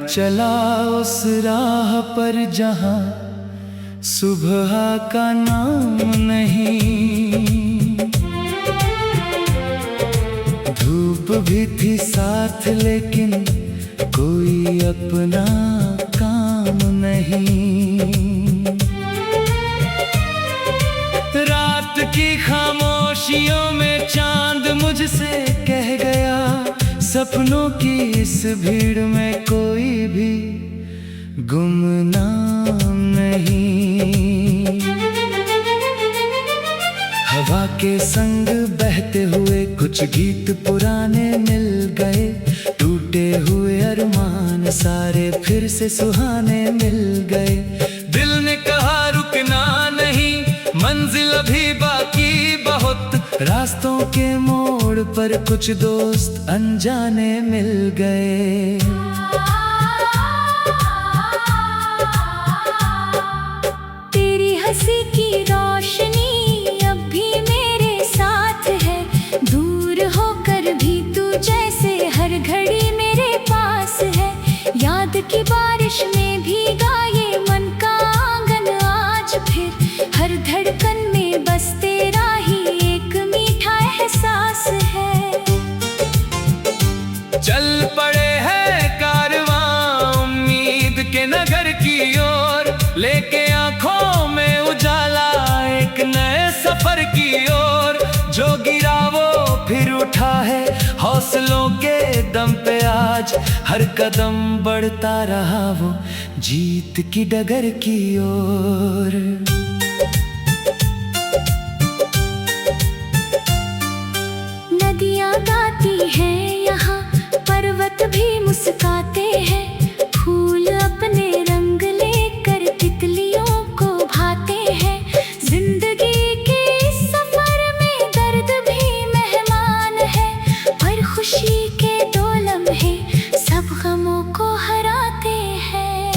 चला उस राह पर जहां सुबह का नाम नहीं। धूप भी थी साथ लेकिन कोई अपना काम नहीं। रात की खामोशियों में चांद मुझसे कह गया, सपनों की इस भीड़ में कोई भी गुमनाम नहीं। हवा के संग बहते हुए कुछ गीत पुराने मिल गए, टूटे हुए अरमान सारे फिर से सुहाने मिल गए। दिल ने कहा रुकना नहीं, मंजिल अभी बाकी बहुत। रास्तों के मोड़ पर कुछ दोस्त अनजाने मिल गए। तेरी हंसी की रोशनी अब भी मेरे साथ है, दूर होकर भी तू जैसे हर घड़ी मेरे पास है। याद की बारिश में भीगा ये मन का आंगन आज फिर, हर धड़कन में बस तेरा ही एक मीठा एहसास है। चल पड़े हैं कारवां उम्मीद के नगर की ओर, लेके आंखों में उजाला एक नए सफर की ओर। जो गिरा वो फिर उठा है हौसलों के दम पे आज, हर कदम बढ़ता रहा वो जीत की डगर की ओर। नदियाँ गाती हैं यहाँ, पर्वत भी मुस्काते हैं, फूल अपने रंग लेकर तितलियों को भाते हैं। जिंदगी के इस सफर में दर्द भी मेहमान है, पर खुशी के दो लम्हे सब गमों को हराते हैं।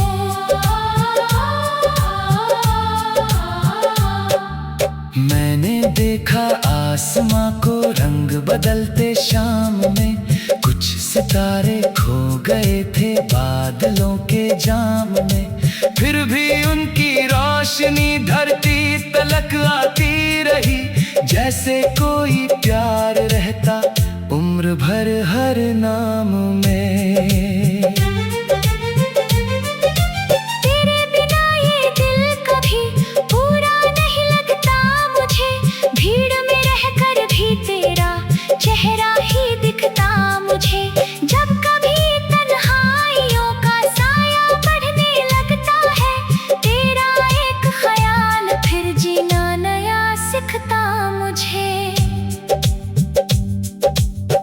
मैंने देखा आसमां को रंग बदलते शाम में, कुछ सितारे खो गए थे बादलों के जाम में। फिर भी उनकी रोशनी धरती तलक आती रही, जैसे कोई प्यार रहता उम्र भर हर नाम में। तेरे बिना ये दिल कभी पूरा नहीं लगता मुझे, भीड़ में रहकर भी तेरा चेहरा ही दिखता मुझे। जब कभी तन्हाइयों का साया बढ़ने लगता है, तेरा एक ख्याल फिर जीना नया सिखता मुझे।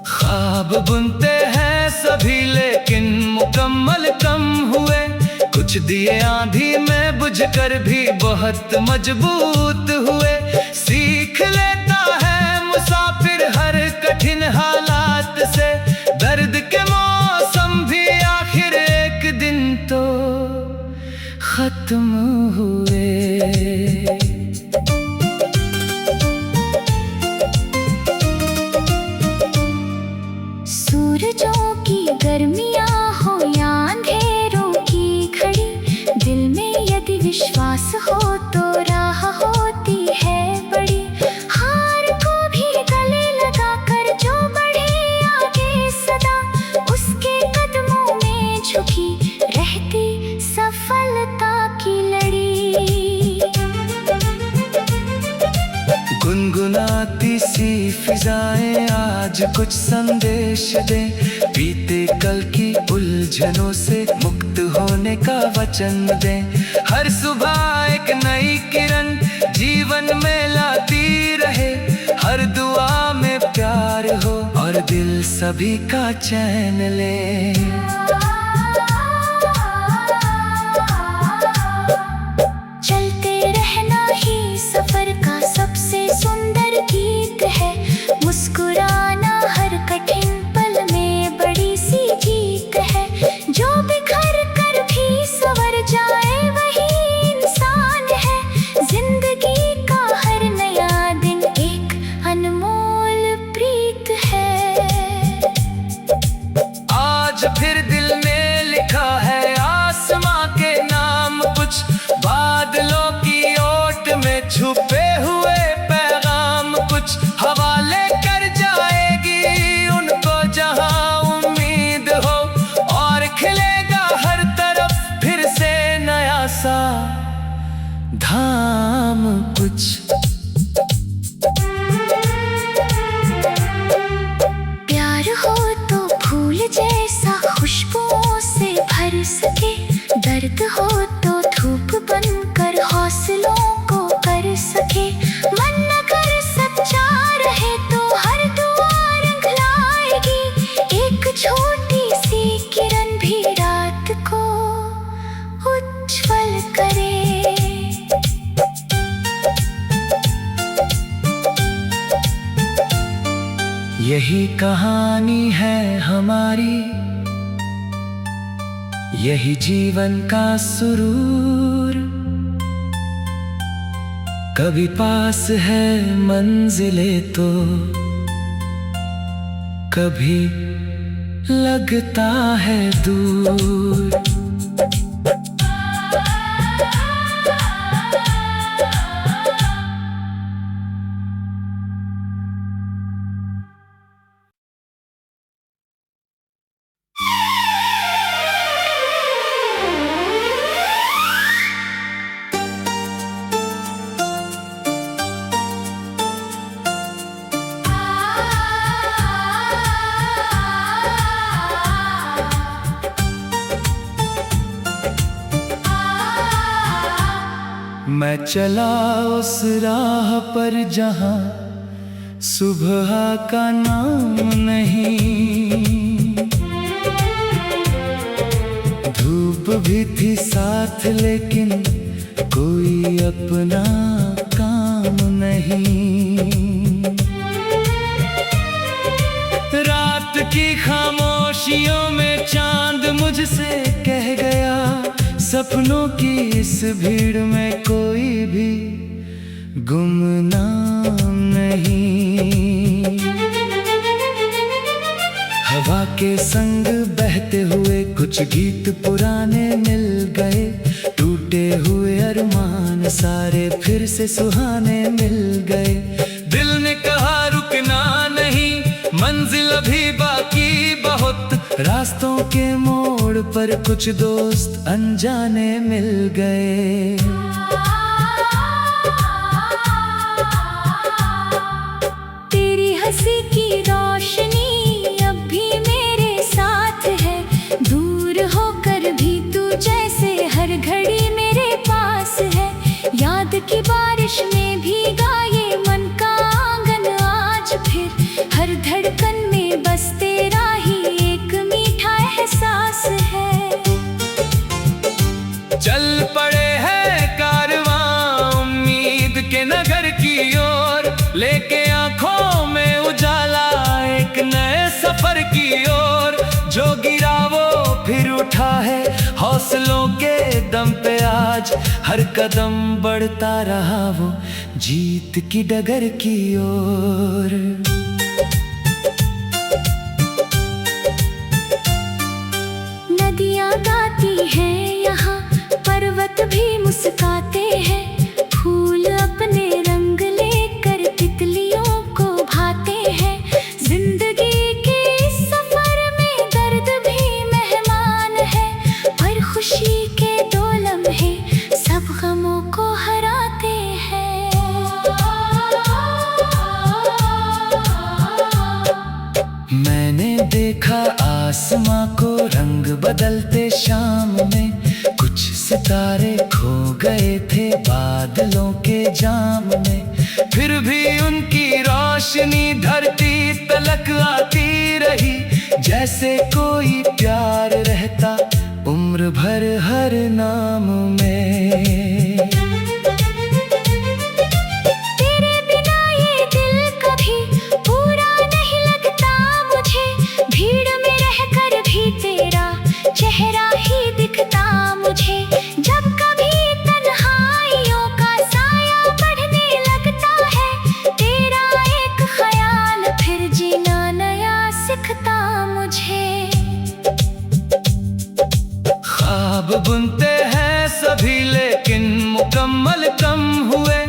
ख्वाब बुनते हैं सभी लेकिन मुकम्मल कम हुए, कुछ दिए आंधी में बुझकर भी बहुत मजबूत हुए। सीख लेता है मुसाफिर हर कठिन हालात से, दर्द के मौसम भी आखिर एक दिन तो खत्म हुए। सूरजों की गर्मियाँ हो या अंधेरों की घड़ी, दिल में यदि विश्वास हो तो राह होती है बड़ी। हार को भी गले लगाकर जो बढ़े आगे सदा, उसके कदमों में झुकी रहती सफलता की लड़ी। गुनगुनाती सी फिजाएं आज कुछ संदेश दे, बीते कल की उलझनों से मुक्त होने का वचन दे। हर सुबह एक नई किरण जीवन में लाती रहे, हर दुआ में प्यार हो और दिल सभी का चैन ले। चलते रहना ही सफर का सबसे सुंदर गीत है, मुस्कुराना हर कठिन पल में बड़ी सी जीत है। जो बिखर कर भी संवर जाए वही इंसान है, जिंदगी का हर नया दिन एक अनमोल प्रीत है। आज फिर दिल यही कहानी है हमारी, यही जीवन का सुरूर। कभी पास है मंजिलें तो कभी लगता है दूर। मैं चला उस राह पर जहां सुबह का नाम नहीं, धूप भी थी साथ लेकिन कोई अपना काम नहीं। रात की खामोशियों में चांद मुझसे कह गया, सपनों की इस भीड़ में कोई भी गुमनाम नहीं। हवा के संग बहते हुए कुछ गीत पुराने मिल गए, टूटे हुए अरमान सारे फिर से सुहाने मिल गए। दिल ने कहा रुकना नहीं, मंजिल अभी बाकी बहुत, रास्तों के मोड़ पर कुछ दोस्त अनजाने मिल गए। तेरी हंसी की रोशनी अब भी मेरे साथ है, दूर होकर भी तू जैसे हर घड़ी मेरे पास है। याद की बारिश में भीगा ये मन का आंगन आज फिर, हर धड़कन में बस तेरा ही एक मीठा एहसास है। चल पड़े हैं कारवां उम्मीद के नगर की ओर, लेके आंखों में उजाला एक नए सफर की ओर। जो गिरा वो फिर उठा है हौसलों के दम पे, आज हर कदम बढ़ता रहा वो जीत की डगर की ओर। नदियाँ गाती हैं यहाँ, पर्वत भी मुस्काते हैं, फूल अपने रंग लेकर तितलियों को भाते हैं। जिंदगी के इस सफर में दर्द भी मेहमान है, पर खुशी के दो लम्हे सब गमों को हराते हैं। मैंने देखा आसमां को रंग बदलते शाम में, कुछ सितारे खो गए थे बादलों के जाम में, फिर भी उनकी रोशनी धरती तलक आती रही। जैसे कोई प्यार रहता उम्र भर हर नाम में। तेरे बिना ये दिल कभी पूरा नहीं लगता मुझे, भीड़ में रहकर भी तेरा चेहरा ही दिखता मुझे। जब कभी तन्हाइयों का साया बढ़ने लगता है, तेरा एक ख्याल फिर जीना नया सिखता मुझे। ख्वाब बुनते हैं सभी लेकिन मुकम्मल कम हुए,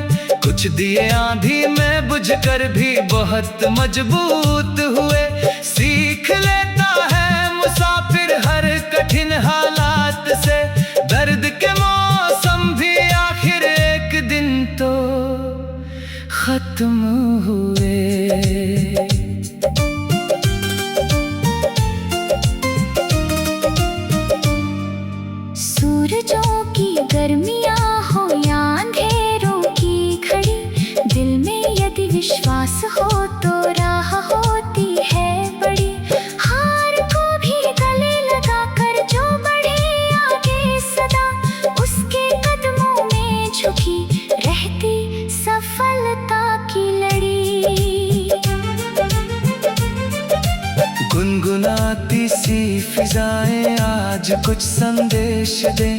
कुछ दिए आंधी में बुझकर भी बहुत मजबूत हुए। सीख लेता है मुसाफिर हर कठिन हालात से, दर्द के मौसम भी आखिर एक दिन तो खत्म हुए। सूरजों की गर्मियाँ हो या अंधेरों की घड़ी, दिल में यदि विश्वास हो तो राह होती है बड़ी। हार को भी गले लगा कर जो बढ़े आगे सदा, उसके कदमों में झुकी रहती सफलता की लड़ी। फिजाएं आज कुछ संदेश दे,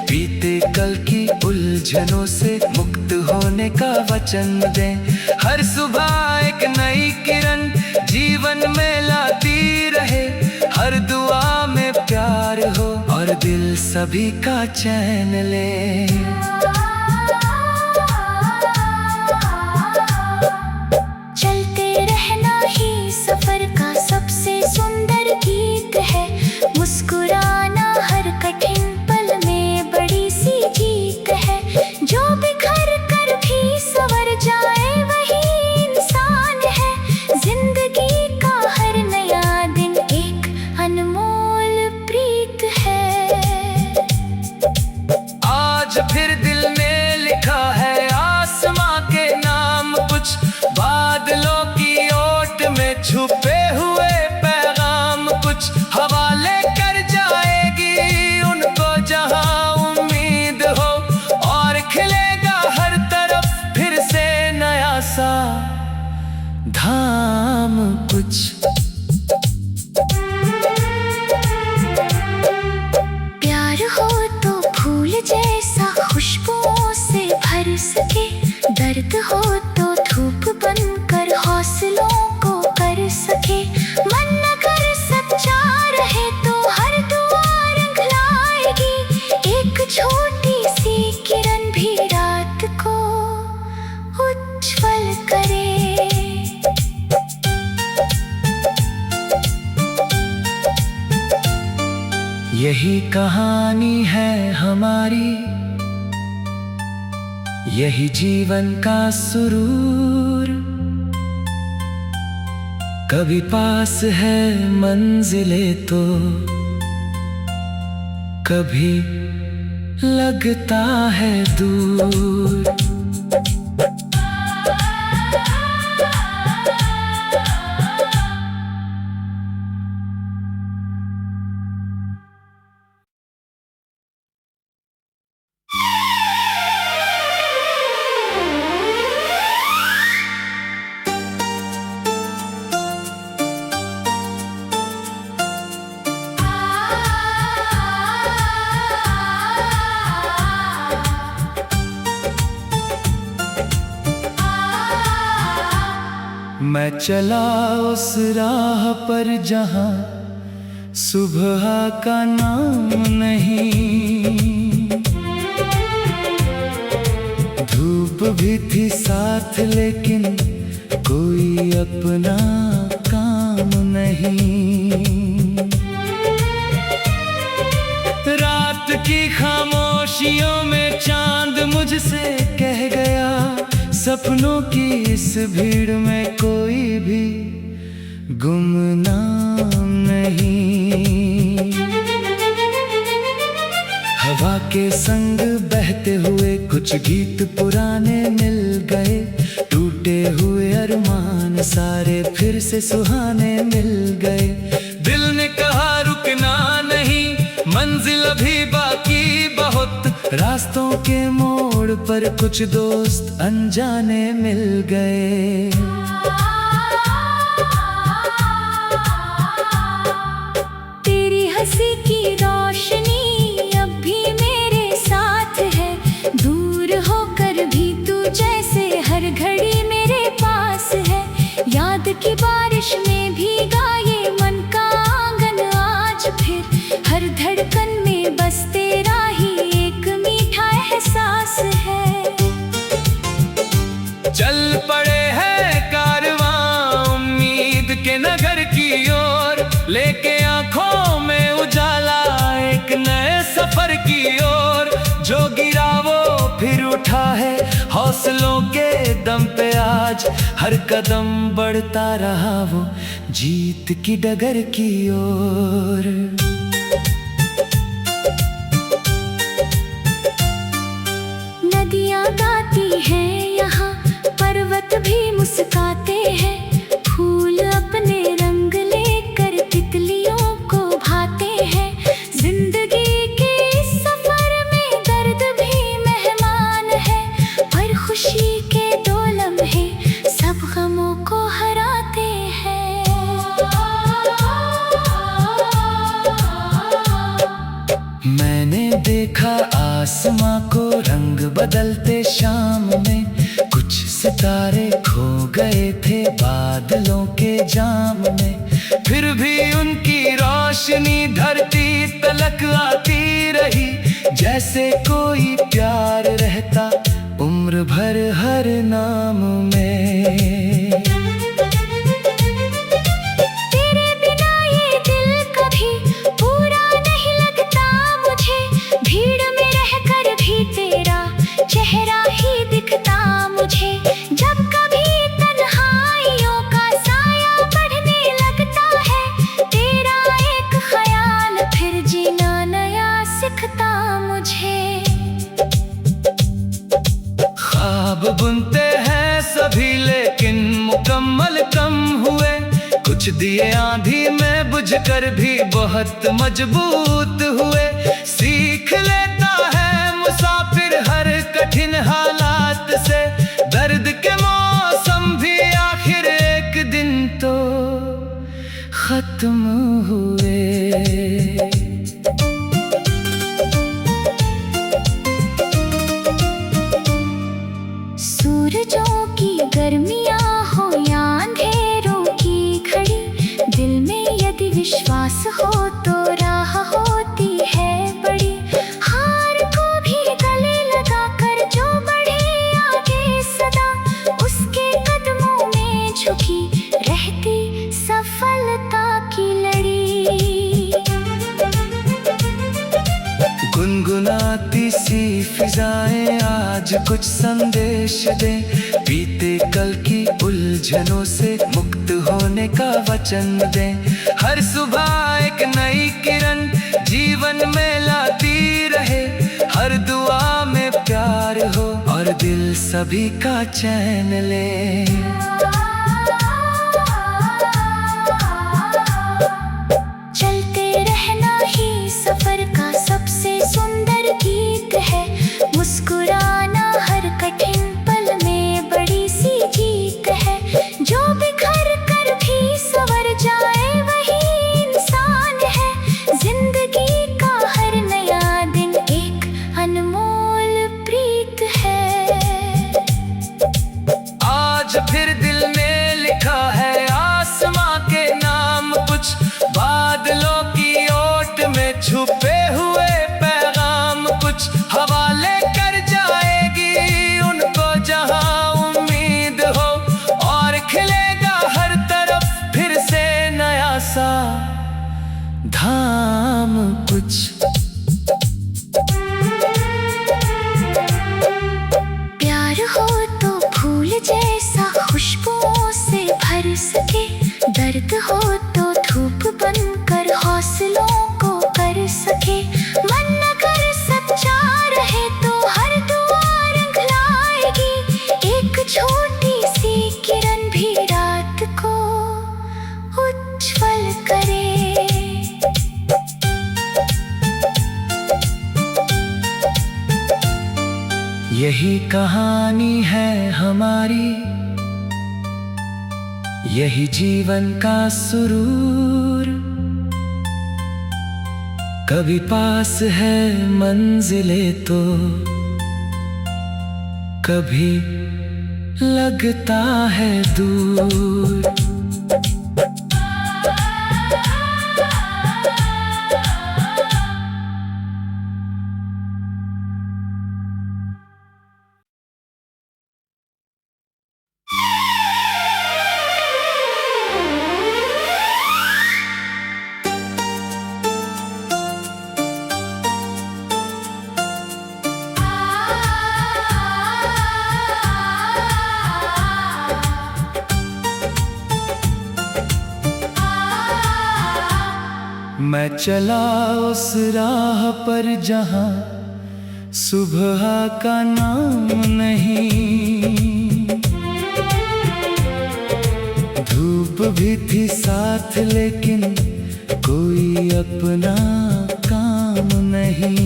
बीते कल की उलझनों से मुक्त होने का वचन दे। हर सुबह एक नई किरण जीवन में लाती रहे, हर दुआ में प्यार हो और दिल सभी का चैन ले। चलते रहना ही सफर का सबसे सुंदर गीत है, मुस्कुराना हर कठिन पल में बड़ी सी जीत है। जो बिखर कर भी संवर जाए वही इंसान है, जिंदगी का हर नया दिन एक अनमोल प्रीत है। आज फिर दिल में लिखा है आसमां के नाम, कुछ बादलों की ओट में छुपे हुए पैगाम, कुछ हवाले कर जाएगी उनको जहां उम्मीद हो, और खिलेगा हर तरफ फिर से नया सा धाम कुछ। प्यार हो तो फूल जैसा खुशबुओं से भर सके, दर्द हो तो धूप बनकर हौसलों को कर सके। मन अगर सच्चा रहे तो हर दुआ रंग लाएगी, एक छोटी सी किरण भी रात को उज्ज्वल करे। यही कहानी है हमारी, यही जीवन का सुरूर, कभी पास है मंजिले तो कभी लगता है दूर। मैं चला उस राह पर जहां सुबह का नाम नहीं, धूप भी थी साथ लेकिन कोई अपना काम नहीं। रात की खामोशियों में चांद मुझसे कह गया, सपनों की इस भीड़ में कोई भी गुमनाम नहीं। हवा के संग बहते हुए कुछ गीत पुराने मिल गए, टूटे हुए अरमान सारे फिर से सुहाने मिल गए। दिल ने कहा रुकना नहीं, मंजिल अभी बाकी बहुत, रास्तों के मोड़ पर कुछ दोस्त अनजाने मिल गए। तेरी हंसी की रोशनी अब भी मेरे साथ है, दूर होकर भी तू जैसे हर घड़ी मेरे पास है। याद की बारिश में भीगा ये मन का आंगन आज फिर, हर धड़कन में बस तेरा ही एक मीठा एहसास है। चल पड़े हैं कारवां उम्मीद के नगर की ओर, लेके आंखों में उजाला एक नए सफर की ओर। जो गिरा वो फिर उठा है हौसलों के दम पे, आज हर कदम बढ़ता रहा वो जीत की डगर की ओर। नदियाँ गाती हैं यहाँ, पर्वत भी मुस्काते हैं, फूल अपने रंग लेकर तितलियों को भाते हैं। जिंदगी के इस सफर में दर्द भी मेहमान है, पर खुशी के दो लम्हे सब गमों को हराते हैं। बदलते शाम में कुछ सितारे खो गए थे बादलों के जाम में। फिर भी उनकी रोशनी धरती तलक आती रही, जैसे कोई प्यार रहता उम्र भर हर नाम में। तेरे बिना ये दिल कभी पूरा नहीं लगता मुझे, भीड़ में रहकर भी तेरा चेहरा ही दिखता मुझे। जब कभी तन्हाइयों का साया बढ़ने लगता है, तेरा एक ख्याल फिर जीना नया सिखता मुझे। ख्वाब बुनते हैं सभी लेकिन मुकम्मल कम हुए, कुछ दिए आंधी में बुझकर भी बहुत मजबूत हुए। सीख लेता है मुसाफिर हर कठिन हालात से, दर्द के मौसम भी आखिर एक दिन तो खत्म हुए। सूरजों की गर्मियाँ हो या अंधेरों की घड़ी, दिल में यदि विश्वास हो तो राह होती है बड़ी। हार को भी गले लगाकर जो बढ़े आगे सदा, उसके कदमों में झुकी रहती सफलता की लड़ी। गुनगुनाती सी फिजाएं आज कुछ संदेश दे, बीते कल की उलझनों से मुक्त होने का वचन दे। हर सुबह एक नई किरण जीवन में लाती रहे, हर दुआ में प्यार हो और दिल सभी का चैन ले। चलते रहना ही सफर का सबसे सुंदर गीत है, मुस्कुराना हर कठिन पल में बड़ी सी जीत है। जो बिखर कर भी संवर जाए वही इंसान है, जिंदगी का हर नया दिन एक अनमोल प्रीत है। आज फिर दिल में लिखा है आसमां के नाम, कुछ बादलों की ओट में छुपे हुए पैगाम, कुछ हवाले कर जाएगी उनको जहां उम्मीद हो, और खिलेगा हर तरफ फिर से नया सा धाम कुछ। प्यार हो तो फूल जैसा खुशबुओं से भर सके, दर्द हो तो धूप बनकर हौसलों को कर सके। मन अगर सच्चा रहे तो हर दुआ रंग लाएगी, एक छोटी सी किरण भी रात को उज्ज्वल करे। यही कहानी है हमारी, यही जीवन का सुरूर। कभी पास है मंजिले तो कभी लगता है दूर। मैं चला उस राह पर जहां सुबह का नाम नहीं, धूप भी थी साथ लेकिन कोई अपना काम नहीं।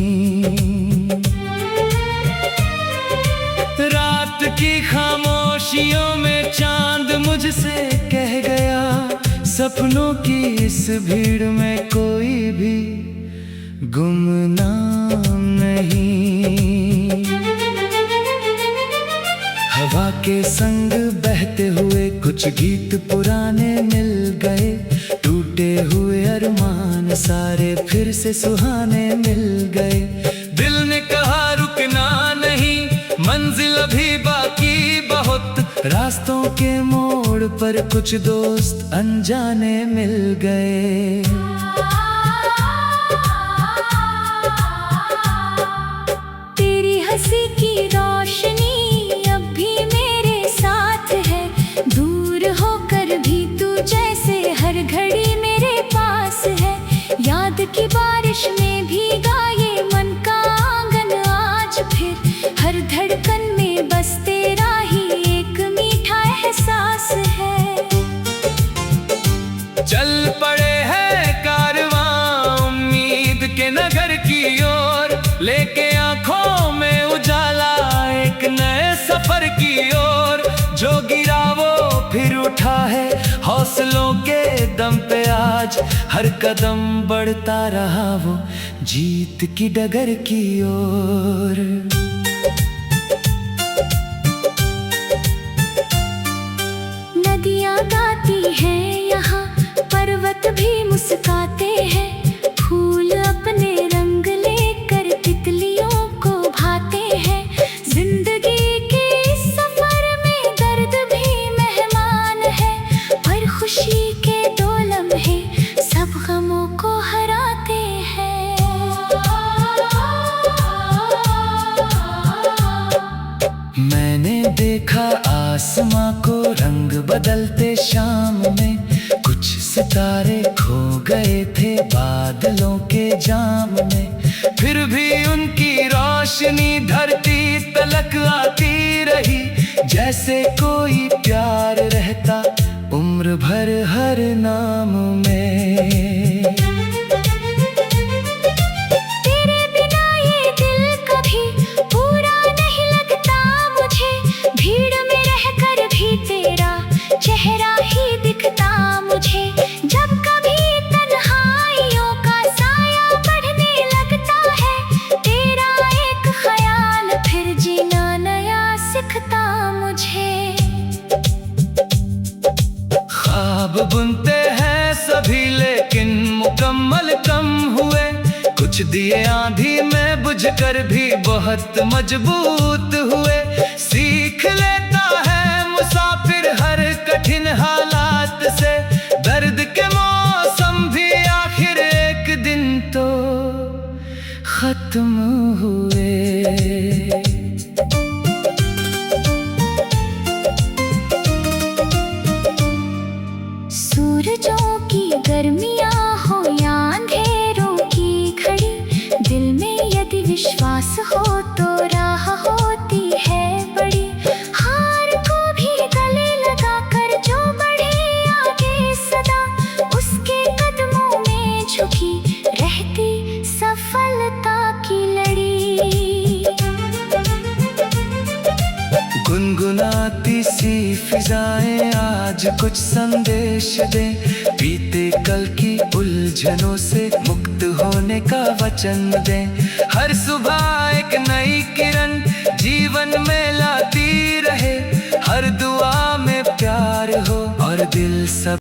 रात की खामोशियों में चांद मुझसे कह गया, सपनों की इस भीड़ में कोई भी गुमनाम नहीं। हवा के संग बहते हुए कुछ गीत पुराने मिल गए, टूटे हुए अरमान सारे फिर से सुहाने मिल गए। दिल ने कहा रुकना नहीं, मंजिल अभी बाकी बहुत, रास्तों के मोड़ पर कुछ दोस्त अनजाने मिल गए। तेरी हंसी की रोशनी अब भी मेरे साथ है, दूर होकर भी तू जैसे हर घड़ी मेरे पास है। याद की बारिश में भीगा ये मन का आंगन आज फिर, हर धड़कन में बस तेरा ही एक मीठा एहसास है। चल पड़े हैं कारवां उम्मीद के नगर की ओर, लेके आंखों में उजाला एक नए सफर की ओर। जो गिरा वो फिर उठा है हौसलों के दम पे आज, हर कदम बढ़ता रहा वो जीत की डगर की ओर। नदियाँ गाती हैं यहाँ, पर्वत भी मुस्काते हैं, फूल अपने रंग लेकर तितलियों को भाते हैं। जिंदगी के इस सफर में दर्द भी मेहमान है, पर खुशी के दो लम्हे सब गमों को हराते हैं। मैंने देखा आसमां को रंग बदलते शाम में, कुछ सितारे खो गए थे बादलों के जाम में, फिर भी उनकी रोशनी धरती तलक आती रही। जैसे कोई प्यार रहता उम्र भर हर नाम में। तेरे बिना ये दिल कभी पूरा नहीं लगता मुझे, भीड़ में रहकर भी तेरा चेहरा ही दिखता मुझे। जब कभी तन्हाइयों का साया बढ़ने लगता है, तेरा एक ख्याल फिर जीना नया सिखता मुझे। ख्वाब बुनते हैं सभी लेकिन मुकम्मल कम हुए, कुछ दिए आंधी में बुझकर भी बहुत मजबूत हुए। सीख लेता है मुसाफिर हर कठिन हालात से, दर्द के मौसम भी आखिर एक दिन तो खत्म हुए। सूरजों की गर्मियाँ हो या अंधेरों की घड़ी, दिल में यदि विश्वास हो तो राह होती है बड़ी। हार को भी गले लगा कर जो बढ़े आगे सदा, उसके कदमों में झुकी रहती सफलता की लड़ी। गुनगुनाती सी फिजाएं आज कुछ संदेश दे, बीते कल की उलझनों से मुक्त होने का वचन दे। हर सुबह एक नई किरण जीवन में लाती रहे, हर दुआ में प्यार हो और दिल सब